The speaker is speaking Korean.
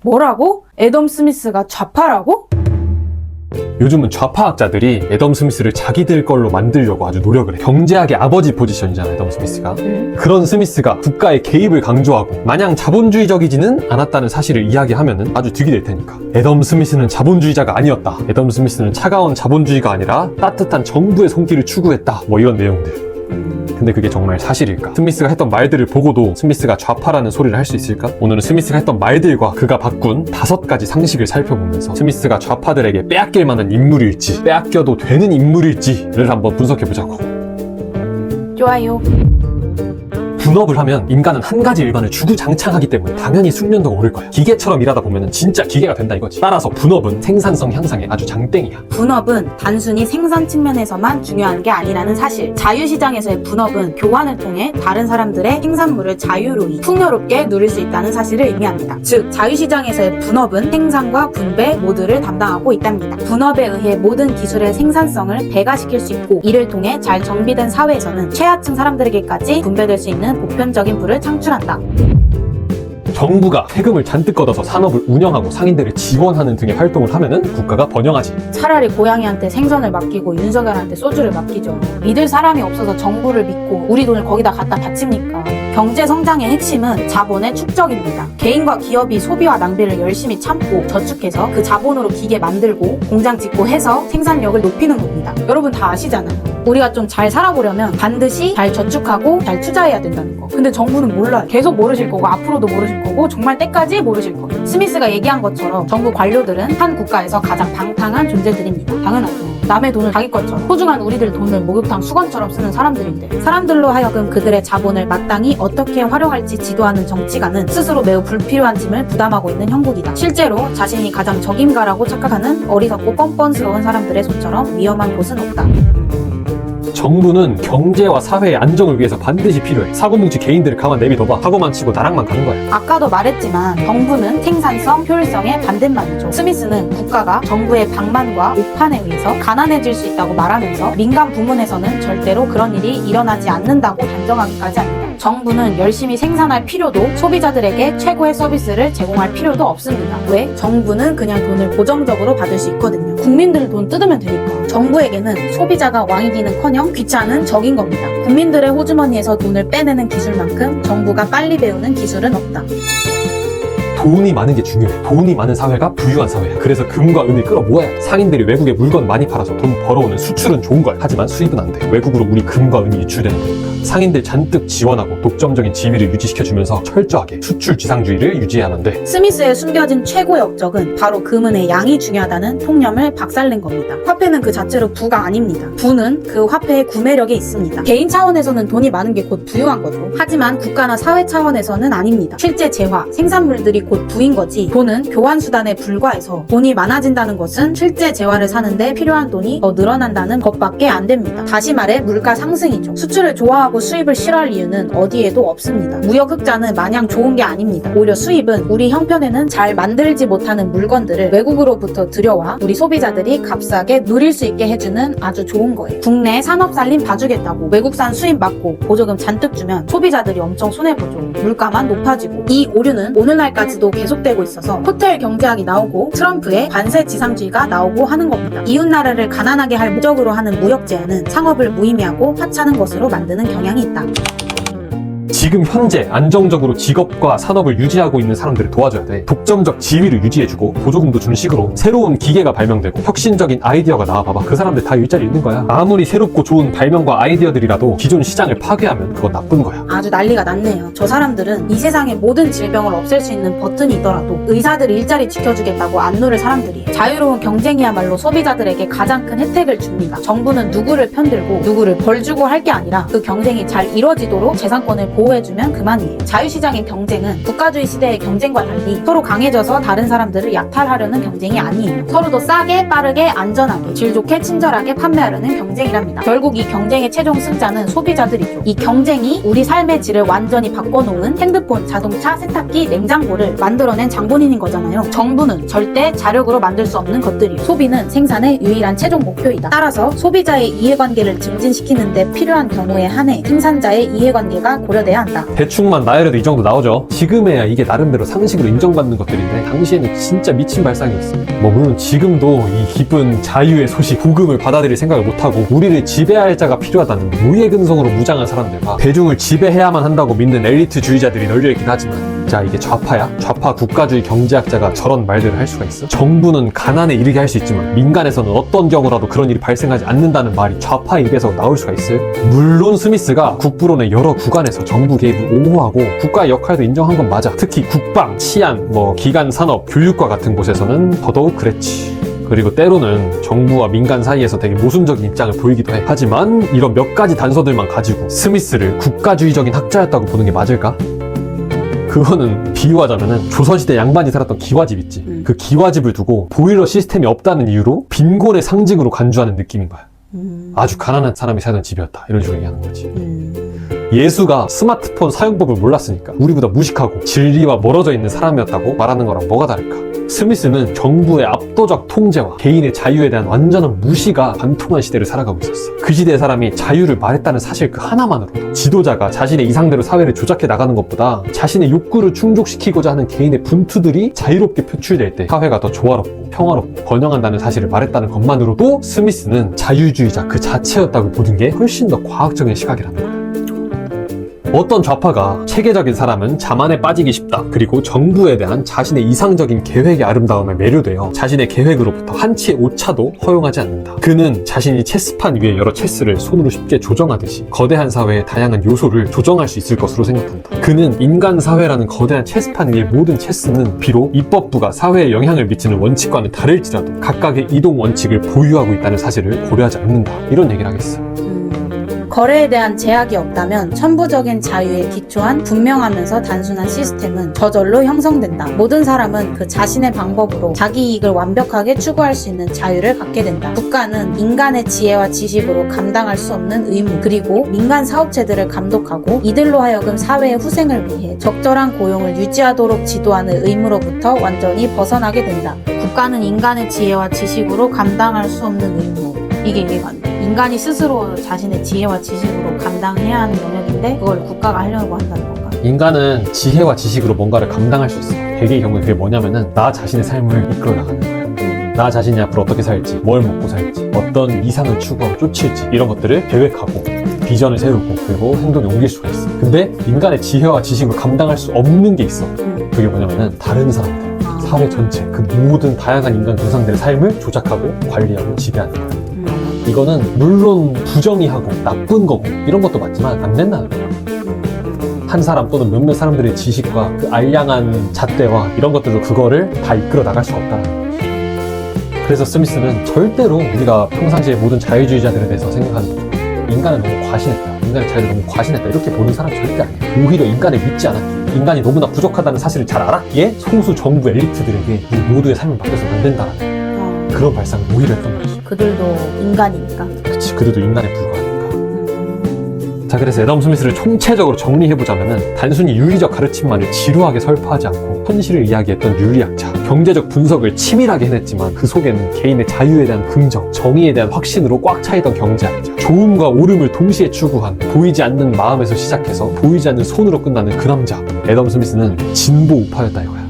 뭐라고? 애덤 스미스가 좌파라고? 요즘은 좌파학자들이 애덤 스미스를 자기들 걸로 만들려고 아주 노력을 해. 경제학의 아버지 포지션이잖아, 애덤 스미스가. 그런 스미스가 국가의 개입을 강조하고 마냥 자본주의적이지는 않았다는 사실을 이야기하면 아주 득이 될 테니까. 애덤 스미스는 자본주의자가 아니었다. 애덤 스미스는 차가운 자본주의가 아니라 따뜻한 정부의 손길을 추구했다. 뭐 이런 내용들. 근데 그게 정말 사실일까? 스미스가 했던 말들을 보고도 스미스가 좌파라는 소리를 할 수 있을까? 오늘은 스미스가 했던 말들과 그가 바꾼 5가지 상식을 살펴보면서 스미스가 좌파들에게 빼앗길 만한 인물일지, 빼앗겨도 되는 인물일지를 한번 분석해보자고. 좋아요. 분업을 하면 인간은 한 가지 일반을 주구장창하기 때문에 당연히 숙련도가 오를 거야. 기계처럼 일하다 보면 진짜 기계가 된다 이거지. 따라서 분업은 생산성 향상에 아주 장땡이야. 분업은 단순히 생산 측면에서만 중요한 게 아니라는 사실. 자유시장에서의 분업은 교환을 통해 다른 사람들의 생산물을 자유로이 풍요롭게 누릴 수 있다는 사실을 의미합니다. 즉, 자유시장에서의 분업은 생산과 분배 모두를 담당하고 있답니다. 분업에 의해 모든 기술의 생산성을 배가시킬 수 있고, 이를 통해 잘 정비된 사회에서는 최하층 사람들에게까지 분배될 수 있는 보편적인 부를 창출한다. 정부가 세금을 잔뜩 걷어서 산업을 운영하고 상인들을 지원하는 등의 활동을 하면은 국가가 번영하지. 차라리 고양이한테 생선을 맡기고 윤석열한테 소주를 맡기죠. 믿을 사람이 없어서 정부를 믿고 우리 돈을 거기다 갖다 바칩니까? 경제 성장의 핵심은 자본의 축적입니다. 개인과 기업이 소비와 낭비를 열심히 참고 저축해서 그 자본으로 기계 만들고 공장 짓고 해서 생산력을 높이는 겁니다. 여러분 다 아시잖아요. 우리가 좀 잘 살아보려면 반드시 잘 저축하고 잘 투자해야 된다는 거. 근데 정부는 몰라요. 계속 모르실 거고 앞으로도 모르실 거고 정말 때까지 모르실 거예요. 스미스가 얘기한 것처럼 정부 관료들은 한 국가에서 가장 방탕한 존재들입니다. 당연하죠. 남의 돈을 자기 것처럼, 소중한 우리들 돈을 목욕탕 수건처럼 쓰는 사람들인데, 사람들로 하여금 그들의 자본을 마땅히 어떻게 활용할지 지도하는 정치가는 스스로 매우 불필요한 짐을 부담하고 있는 형국이다. 실제로 자신이 가장 적임가라고 착각하는 어리석고 뻔뻔스러운 사람들의 손처럼 위험한 곳은 없다. 정부는 경제와 사회의 안정을 위해서 반드시 필요해. 사고뭉치 개인들을 가만 내비둬봐. 사고만 치고 나락만 가는 거야. 아까도 말했지만 정부는 생산성, 효율성의 반대말이죠. 스미스는 국가가 정부의 방만과 오판에 의해서 가난해질 수 있다고 말하면서 민간 부문에서는 절대로 그런 일이 일어나지 않는다고 단정하기까지 합니다. 정부는 열심히 생산할 필요도, 소비자들에게 최고의 서비스를 제공할 필요도 없습니다. 왜? 정부는 그냥 돈을 고정적으로 받을 수 있거든요. 국민들 돈 뜯으면 되니까. 정부에게는 소비자가 왕이기는커녕 귀찮은 적인 겁니다. 국민들의 호주머니에서 돈을 빼내는 기술만큼 정부가 빨리 배우는 기술은 없다. 돈이 많은 게 중요해. 돈이 많은 사회가 부유한 사회야. 그래서 금과 은을 끌어모아야 돼. 상인들이 외국에 물건 많이 팔아서 돈 벌어오는 수출은 좋은 거야. 하지만 수입은 안 돼. 외국으로 우리 금과 은이 유출되는 거니까. 상인들 잔뜩 지원하고 독점적인 지위를 유지시켜주면서 철저하게 수출 지상주의를 유지해야만 돼. 스미스의 숨겨진 최고의 업적은 바로 금은의 양이 중요하다는 통념을 박살낸 겁니다. 화폐는 그 자체로 부가 아닙니다. 부는 그 화폐의 구매력에 있습니다. 개인 차원에서는 돈이 많은 게 곧 부유한 거죠. 하지만 국가나 사회 차원에서는 아닙니다. 실제 재화, 생산물들이 곧 부인 거지, 돈은 교환수단에 불과해서 돈이 많아진다는 것은 실제 재화를 사는데 필요한 돈이 더 늘어난다는 것밖에 안 됩니다. 다시 말해 물가 상승이죠. 수출을 좋아하고 수입을 싫어할 이유는 어디에도 없습니다. 무역 흑자는 마냥 좋은 게 아닙니다. 오히려 수입은 우리 형편에는 잘 만들지 못하는 물건들을 외국으로부터 들여와 우리 소비자들이 값싸게 누릴 수 있게 해주는 아주 좋은 거예요. 국내 산업 살림 봐주겠다고 외국산 수입 막고 보조금 잔뜩 주면 소비자들이 엄청 손해보죠. 물가만 높아지고. 이 오류는 오늘날까지도 계속되고 있어서 호텔 경제학이 나오고 트럼프의 관세 지상주의가 나오고 하는 겁니다. 이웃나라를 가난하게 할 목적으로 하는 무역 제한은 상업을 무의미하고 하찮은 것으로 만드는 경향이 있다. 지금 현재 안정적으로 직업과 산업을 유지하고 있는 사람들을 도와줘야 돼. 독점적 지위를 유지해주고 보조금도 주는 식으로 새로운 기계가 발명되고 혁신적인 아이디어가 나와봐봐. 그 사람들 다 일자리 있는 거야. 아무리 새롭고 좋은 발명과 아이디어들이라도 기존 시장을 파괴하면 그건 나쁜 거야. 아주 난리가 났네요. 저 사람들은 이 세상의 모든 질병을 없앨 수 있는 버튼이 있더라도 의사들 일자리 지켜주겠다고 안 누를 사람들이에요. 자유로운 경쟁이야말로 소비자들에게 가장 큰 혜택을 줍니다. 정부는 누구를 편들고 누구를 벌주고 할 게 아니라 그 경쟁이 잘 이뤄지도록 재산권을 보호해주면 그만이에요. 자유시장의 경쟁은 국가주의 시대의 경쟁과 달리 서로 강해져서 다른 사람들을 약탈하려는 경쟁이 아니에요. 서로 더 싸게, 빠르게, 안전하게, 질 좋게, 친절하게 판매하려는 경쟁이랍니다. 결국 이 경쟁의 최종 승자는 소비자들이죠. 이 경쟁이 우리 삶의 질을 완전히 바꿔놓은 핸드폰, 자동차, 세탁기, 냉장고를 만들어낸 장본인인 거잖아요. 정부는 절대 자력으로 만들 수 없는 것들이에요. 소비는 생산의 유일한 최종 목표이다. 따라서 소비자의 이해관계를 증진시키는 데 필요한 경우에 한해 생산자의 이해관계가 고려돼야 지배해야 한다. 대충만 나열해도 이 정도 나오죠. 지금에야 이게 나름대로 상식으로 인정받는 것들인데 당시에는 진짜 미친 발상이었어. 뭐 물론 지금도 이 기쁜 자유의 소식, 복음을 받아들일 생각을 못하고 우리를 지배할 자가 필요하다는 무예근성으로 무장한 사람들과 대중을 지배해야만 한다고 믿는 엘리트주의자들이 널려있긴 하지만, 자, 이게 좌파야? 좌파 국가주의 경제학자가 저런 말들을 할 수가 있어? 정부는 가난에 이르게 할 수 있지만 민간에서는 어떤 경우라도 그런 일이 발생하지 않는다는 말이 좌파의 입에서 나올 수가 있어요? 물론 스미스가 국부론의 여러 구간에서 정부 개입을 옹호하고 국가의 역할도 인정한 건 맞아. 특히 국방, 치안, 기간 산업, 교육과 같은 곳에서는 더더욱 그랬지. 그리고 때로는 정부와 민간 사이에서 되게 모순적인 입장을 보이기도 해. 하지만 이런 몇 가지 단서들만 가지고 스미스를 국가주의적인 학자였다고 보는 게 맞을까? 그거는 비유하자면은 조선시대 양반이 살았던 기와집 있지. 그 기와집을 두고 보일러 시스템이 없다는 이유로 빈곤의 상징으로 간주하는 느낌인 거야. 아주 가난한 사람이 살던 집이었다, 이런 식으로 얘기하는 거지. 예수가 스마트폰 사용법을 몰랐으니까 우리보다 무식하고 진리와 멀어져 있는 사람이었다고 말하는 거랑 뭐가 다를까? 스미스는 정부의 압도적 통제와 개인의 자유에 대한 완전한 무시가 관통한 시대를 살아가고 있었어. 그 시대의 사람이 자유를 말했다는 사실 그 하나만으로도 지도자가 자신의 이상대로 사회를 조작해 나가는 것보다 자신의 욕구를 충족시키고자 하는 개인의 분투들이 자유롭게 표출될 때 사회가 더 조화롭고 평화롭고 번영한다는 사실을 말했다는 것만으로도 스미스는 자유주의자 그 자체였다고 보는 게 훨씬 더 과학적인 시각이라는 거야. 어떤 좌파가 체계적인 사람은 자만에 빠지기 쉽다, 그리고 정부에 대한 자신의 이상적인 계획의 아름다움에 매료되어 자신의 계획으로부터 한 치의 오차도 허용하지 않는다. 그는 자신이 체스판 위에 여러 체스를 손으로 쉽게 조정하듯이 거대한 사회의 다양한 요소를 조정할 수 있을 것으로 생각한다. 그는 인간 사회라는 거대한 체스판 위의 모든 체스는 비록 입법부가 사회에 영향을 미치는 원칙과는 다를지라도 각각의 이동 원칙을 보유하고 있다는 사실을 고려하지 않는다, 이런 얘기를 하겠어. 거래에 대한 제약이 없다면 천부적인 자유에 기초한 분명하면서 단순한 시스템은 저절로 형성된다. 모든 사람은 그 자신의 방법으로 자기 이익을 완벽하게 추구할 수 있는 자유를 갖게 된다. 국가는 인간의 지혜와 지식으로 감당할 수 없는 의무, 그리고 민간 사업체들을 감독하고 이들로 하여금 사회의 후생을 위해 적절한 고용을 유지하도록 지도하는 의무로부터 완전히 벗어나게 된다. 국가는 인간의 지혜와 지식으로 감당할 수 없는 의무. 이게 이해가 안 돼. 인간이 스스로 자신의 지혜와 지식으로 감당해야 하는 영역인데 그걸 국가가 하려고 한다는 건가? 인간은 지혜와 지식으로 뭔가를 감당할 수 있어. 대개의 경우에 그게 뭐냐면은 나 자신의 삶을 이끌어 나가는 거야. 나 자신이 앞으로 어떻게 살지, 뭘 먹고 살지, 어떤 이상을 추구하고 쫓을지, 이런 것들을 계획하고 비전을 세우고 그리고 행동에 옮길 수가 있어. 근데 인간의 지혜와 지식으로 감당할 수 없는 게 있어. 그게 뭐냐면은 다른 사람들, 사회 전체, 그 모든 다양한 인간 군상들의 삶을 조작하고 관리하고 지배하는 거야. 이거는 물론 부정의하고 나쁜 거고 이런 것도 맞지만 안 된다는 거야. 한 사람 또는 몇몇 사람들의 지식과 그 알량한 잣대와 이런 것들로 그거를 다 이끌어 나갈 수 없다는 거야. 그래서 스미스는 절대로 우리가 평상시에 모든 자유주의자들에 대해서 생각하는 거, 인간은 너무 과신했다, 인간의 자유를 너무 과신했다, 이렇게 보는 사람 절대 아니야. 오히려 인간을 믿지 않았기, 인간이 너무나 부족하다는 사실을 잘 알았기에 소수 정부 엘리트들에게 이 모두의 삶을 맡겨서는 안 된다라는 그런 발상을 오히려 했던 거지. 그들도 인간이니까. 그치, 그들도 인간에 불과하니까. 자, 그래서 애덤 스미스를 총체적으로 정리해보자면은 단순히 윤리적 가르침만을 지루하게 설파하지 않고 현실을 이야기했던 윤리학자, 경제적 분석을 치밀하게 해냈지만 그 속에는 개인의 자유에 대한 긍정, 정의에 대한 확신으로 꽉 차있던 경제학자, 좋음과 옳음을 동시에 추구한 보이지 않는 마음에서 시작해서 보이지 않는 손으로 끝나는 그 남자, 애덤 스미스는 진보 우파였다 이거야.